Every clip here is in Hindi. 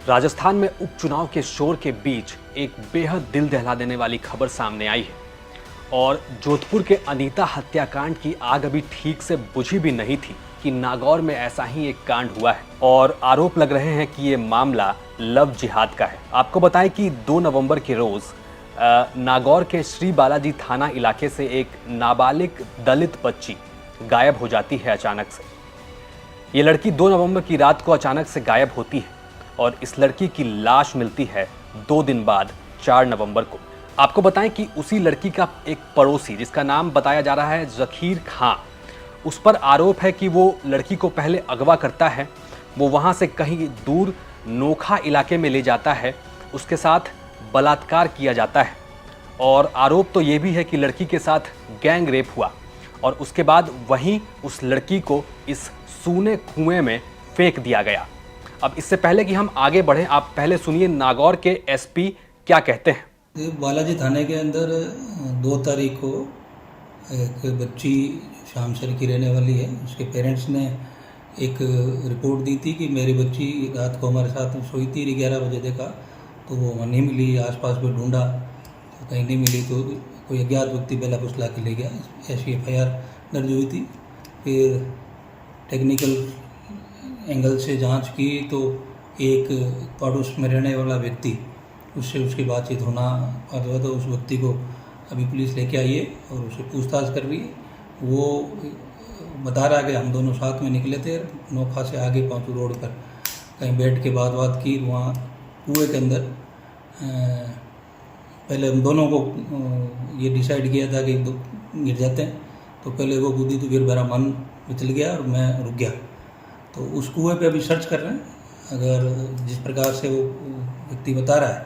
राजस्थान में उपचुनाव के शोर के बीच एक बेहद दिल दहला देने वाली खबर सामने आई है और जोधपुर के अनीता हत्याकांड की आग अभी ठीक से बुझी भी नहीं थी कि नागौर में ऐसा ही एक कांड हुआ है और आरोप लग रहे हैं कि ये मामला लव जिहाद का है। आपको बताएं कि 2 नवंबर के रोज नागौर के श्री बालाजी थाना इलाके से एक नाबालिग दलित बच्ची गायब हो जाती है अचानक से। ये लड़की 2 नवंबर की रात को अचानक से गायब होती है और इस लड़की की लाश मिलती है 2 दिन बाद 4 नवंबर को। आपको बताएं कि उसी लड़की का एक पड़ोसी जिसका नाम बताया जा रहा है ज़खीर खां, उस पर आरोप है कि वो लड़की को पहले अगवा करता है, वो वहाँ से कहीं दूर नोखा इलाके में ले जाता है, उसके साथ बलात्कार किया जाता है और आरोप तो ये भी है कि लड़की के साथ गैंग रेप हुआ और उसके बाद वहीं उस लड़की को इस सूने कुएं में फेंक दिया गया। अब इससे पहले कि हम आगे बढ़ें, आप पहले सुनिए नागौर के एसपी क्या कहते हैं। बालाजी थाने के अंदर 2 तारीख को एक बच्ची शामसर की रहने वाली है, उसके पेरेंट्स ने एक रिपोर्ट दी थी कि मेरी बच्ची रात को हमारे साथ सोई थी। 11 बजे देखा तो वो वहाँ नहीं मिली, आसपास में ढूंढा तो कहीं नहीं मिली, तो कोई अज्ञात व्यक्ति बेला फुसला के ले गया। ऐसी FIR दर्ज हुई थी। फिर टेक्निकल एंगल से जांच की तो एक पड़ोस में रहने वाला व्यक्ति, उससे उसकी बातचीत होना और तो उस व्यक्ति को अभी पुलिस लेके आई है और उससे पूछताछ कर रही है। वो बता रहा है कि हम दोनों साथ में निकले थे, नोखा से आगे पहुँचू रोड पर कहीं बैठ के बात की। वहाँ कुएं के अंदर पहले हम दोनों को ये डिसाइड किया था कि गिर जाते हैं, तो पहले वो कूदी तो फिर मेरा मन फिसल गया और मैं रुक गया। तो उस कुएं पे अभी सर्च कर रहे हैं। अगर जिस प्रकार से वो व्यक्ति बता रहा है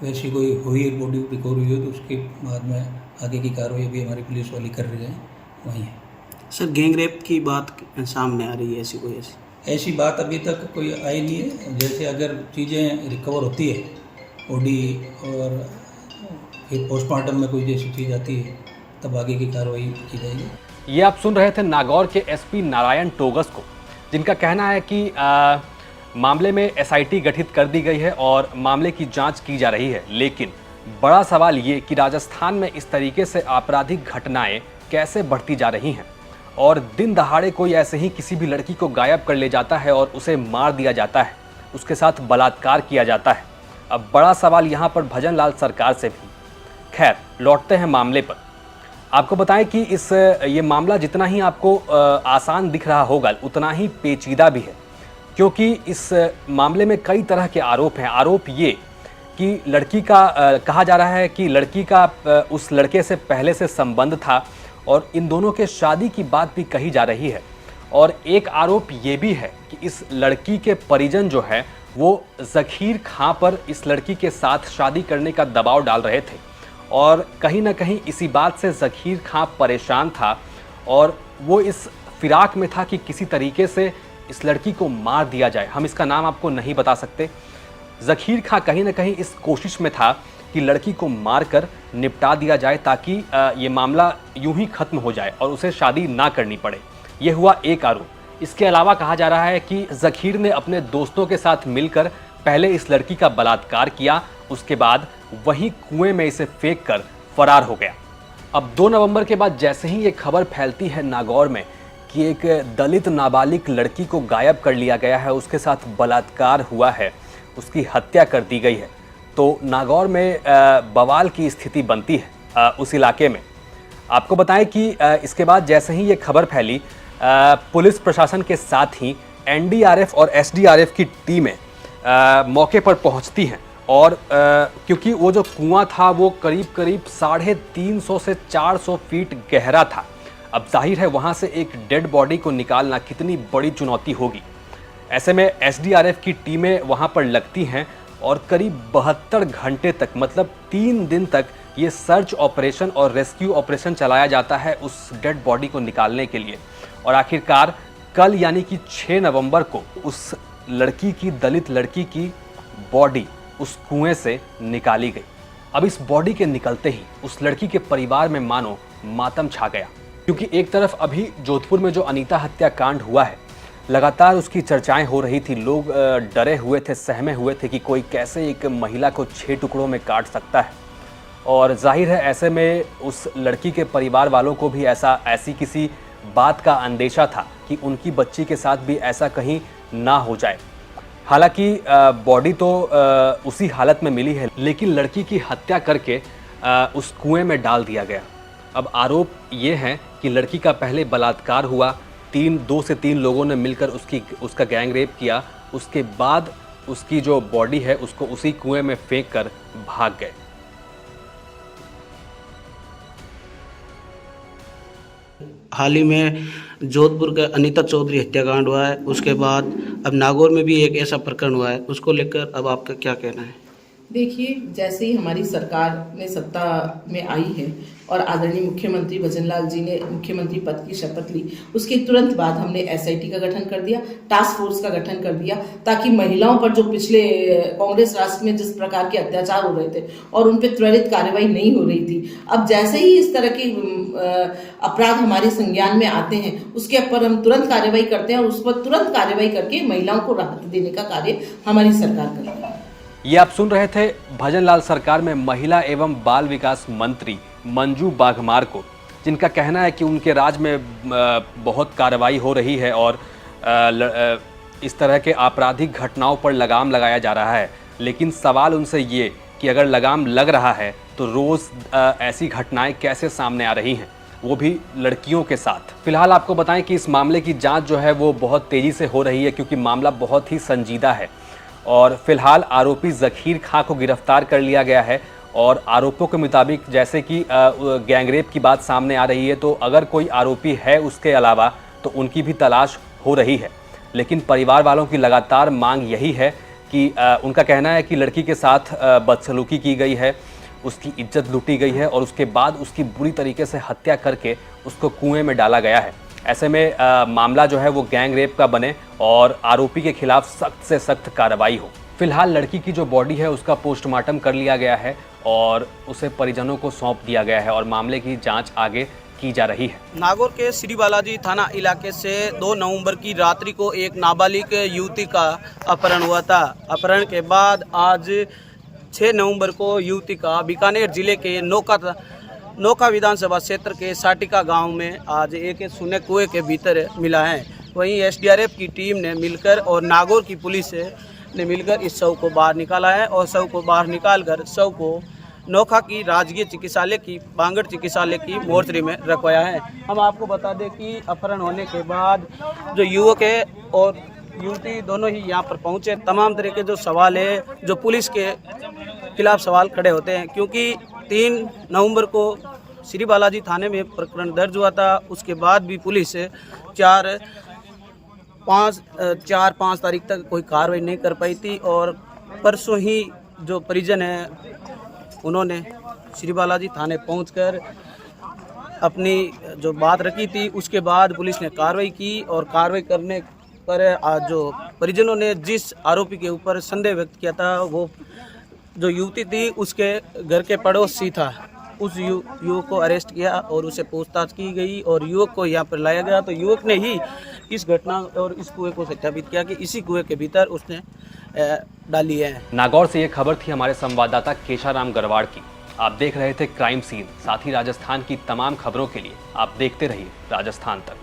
वैसी कोई हुई बॉडी रिकवर हुई हो तो उसके बाद में आगे की कार्रवाई भी हमारी पुलिस वाली कर रही है वहीं है। सर, गैंग रेप की बात सामने आ रही है, ऐसी बात अभी तक कोई आई नहीं है। जैसे अगर चीज़ें रिकवर होती है बॉडी और फिर पोस्टमार्टम में कोई जैसी चीज़ आती है तब आगे की कार्रवाई की जाएगी। ये आप सुन रहे थे नागौर के एसपी नारायण टोगस को, जिनका कहना है कि मामले में SIT गठित कर दी गई है और मामले की जांच की जा रही है। लेकिन बड़ा सवाल ये कि राजस्थान में इस तरीके से आपराधिक घटनाएं कैसे बढ़ती जा रही हैं और दिन दहाड़े कोई ऐसे ही किसी भी लड़की को गायब कर ले जाता है और उसे मार दिया जाता है, उसके साथ बलात्कार किया जाता है। अब बड़ा सवाल यहाँ पर भजन लाल सरकार से भी। खैर, लौटते हैं मामले पर। आपको बताएं कि ये मामला जितना ही आपको आसान दिख रहा होगा उतना ही पेचीदा भी है, क्योंकि इस मामले में कई तरह के आरोप हैं। आरोप ये कि लड़की का कहा जा रहा है कि लड़की का उस लड़के से पहले से संबंध था और इन दोनों के शादी की बात भी कही जा रही है। और एक आरोप ये भी है कि इस लड़की के परिजन जो है वो ज़खीर खां पर इस लड़की के साथ शादी करने का दबाव डाल रहे थे और कहीं ना कहीं इसी बात से ज़खीर खां परेशान था और वो इस फिराक में था कि किसी तरीके से इस लड़की को मार दिया जाए। हम इसका नाम आपको नहीं बता सकते। ज़खीर खां कहीं ना कहीं इस कोशिश में था कि लड़की को मारकर निपटा दिया जाए ताकि ये मामला यूं ही खत्म हो जाए और उसे शादी ना करनी पड़े। ये हुआ एक आरोप। इसके अलावा कहा जा रहा है कि ज़खीर ने अपने दोस्तों के साथ मिलकर पहले इस लड़की का बलात्कार किया, उसके बाद वहीं कुएं में इसे फेंक कर फरार हो गया। अब 2 नवंबर के बाद जैसे ही ये खबर फैलती है नागौर में कि एक दलित नाबालिग लड़की को गायब कर लिया गया है, उसके साथ बलात्कार हुआ है, उसकी हत्या कर दी गई है, तो नागौर में बवाल की स्थिति बनती है उस इलाके में। आपको बताएं कि इसके बाद जैसे ही ये खबर फैली, पुलिस प्रशासन के साथ ही NDRF और SDRF की टीमें मौके पर पहुंचती हैं और क्योंकि वो जो कुआं था वो करीब 350 से 400 फीट गहरा था। अब जाहिर है वहाँ से एक डेड बॉडी को निकालना कितनी बड़ी चुनौती होगी। ऐसे में SDRF की टीमें वहाँ पर लगती हैं और करीब 72 घंटे तक, मतलब 3 दिन तक ये सर्च ऑपरेशन और रेस्क्यू ऑपरेशन चलाया जाता है उस डेड बॉडी को निकालने के लिए। और आखिरकार कल यानी कि 6 नवंबर को उस लड़की की, दलित लड़की की बॉडी उस कुएं से निकाली गई। अब इस बॉडी के निकलते ही उस लड़की के परिवार में मानो मातम छा गया, क्योंकि एक तरफ अभी जोधपुर में जो अनीता हत्याकांड हुआ है लगातार उसकी चर्चाएं हो रही थी। लोग डरे हुए थे, सहमे हुए थे कि कोई कैसे एक महिला को 6 टुकड़ों में काट सकता है। और जाहिर है ऐसे में उस लड़की के परिवार वालों को भी ऐसी किसी बात का अंदेशा था कि उनकी बच्ची के साथ भी ऐसा कहीं ना हो जाए। हालांकि बॉडी तो उसी हालत में मिली है, लेकिन लड़की की हत्या करके उस कुएं में डाल दिया गया। अब आरोप ये है कि लड़की का पहले बलात्कार हुआ, 2 से 3 लोगों ने मिलकर उसका गैंग रेप किया, उसके बाद उसकी जो बॉडी है उसको उसी कुएं में फेंक कर भाग गए। हाल ही में जोधपुर के अनीता चौधरी हत्याकांड हुआ है, उसके बाद अब नागौर में भी एक ऐसा प्रकरण हुआ है, उसको लेकर अब आपका क्या कहना है? देखिए, जैसे ही हमारी सरकार ने सत्ता में आई है और आदरणीय मुख्यमंत्री भजनलाल जी ने मुख्यमंत्री पद की शपथ ली, उसके तुरंत बाद हमने एसआईटी का गठन कर दिया, टास्क फोर्स का गठन कर दिया, ताकि महिलाओं पर जो पिछले कांग्रेस राष्ट्र में जिस प्रकार के अत्याचार हो रहे थे और उन पर त्वरित कार्रवाई नहीं हो रही थी, अब जैसे ही इस तरह के अपराध हमारे संज्ञान में आते हैं उसके ऊपर हम तुरंत कार्रवाई करते हैं और उस पर तुरंत कार्रवाई करके महिलाओं को राहत देने का कार्य हमारी सरकार करती है। ये आप सुन रहे थे भजनलाल सरकार में महिला एवं बाल विकास मंत्री मंजू बाघमार को, जिनका कहना है कि उनके राज में बहुत कार्रवाई हो रही है और इस तरह के आपराधिक घटनाओं पर लगाम लगाया जा रहा है। लेकिन सवाल उनसे ये कि अगर लगाम लग रहा है तो रोज़ ऐसी घटनाएं कैसे सामने आ रही हैं, वो भी लड़कियों के साथ। फिलहाल आपको बताएं कि इस मामले की जांच जो है वो बहुत तेज़ी से हो रही है, क्योंकि मामला बहुत ही संजीदा है। और फिलहाल आरोपी ज़खीर खां को गिरफ्तार कर लिया गया है और आरोपों के मुताबिक जैसे कि गैंगरेप की बात सामने आ रही है, तो अगर कोई आरोपी है उसके अलावा तो उनकी भी तलाश हो रही है। लेकिन परिवार वालों की लगातार मांग यही है कि उनका कहना है कि लड़की के साथ बदसलूकी की गई है, उसकी इज्जत लूटी गई है और उसके बाद उसकी बुरी तरीके से हत्या करके उसको कुएं में डाला गया है। ऐसे में मामला जो है वो गैंग रेप का बने और आरोपी के खिलाफ सख्त से सख्त कार्रवाई हो। फिलहाल लड़की की जो बॉडी है उसका पोस्टमार्टम कर लिया गया है और उसे परिजनों को सौंप दिया गया है और मामले की जांच आगे की जा रही है। नागौर के श्री बालाजी थाना इलाके से 2 नवंबर की रात्रि को एक नाबालिग युवती का अपहरण हुआ था। अपहरण के बाद आज 6 नवंबर को युवती का बीकानेर जिले के नौका विधानसभा क्षेत्र के साटिका गांव में आज एक सुने कुएं के भीतर मिला है। वहीं एसडीआरएफ की टीम ने मिलकर और नागौर की पुलिस ने मिलकर इस शव को बाहर निकाला है और शव को बाहर निकालकर शव को नोखा की राजकीय चिकित्सालय की बांगड़ चिकित्सालय की मोर्चरी में रखवाया है। हम आपको बता दें कि अपहरण होने के बाद जो युवक है और युवती दोनों ही यहाँ पर पहुँचे, तमाम तरह के जो सवाल है जो पुलिस के खिलाफ सवाल खड़े होते हैं, क्योंकि 3 नवंबर को श्री बालाजी थाने में प्रकरण दर्ज हुआ था। उसके बाद भी पुलिस 4-5 तारीख तक कोई कार्रवाई नहीं कर पाई थी और परसों ही जो परिजन हैं उन्होंने श्री बालाजी थाने पहुंचकर अपनी जो बात रखी थी, उसके बाद पुलिस ने कार्रवाई की और कार्रवाई करने पर आज जो परिजनों ने जिस आरोपी के ऊपर संदेह व्यक्त किया था, वो जो युवती थी उसके घर के पड़ोसी था, उस युवक को अरेस्ट किया और उसे पूछताछ की गई और युवक को यहाँ पर लाया गया। तो युवक ने ही इस घटना और इस कुएं को सत्यापित किया कि इसी कुएं के भीतर उसने डाली है। नागौर से ये खबर थी हमारे संवाददाता केशाराम गरवाड़ की। आप देख रहे थे क्राइम सीन। साथ ही राजस्थान की तमाम खबरों के लिए आप देखते रहिए राजस्थान तक।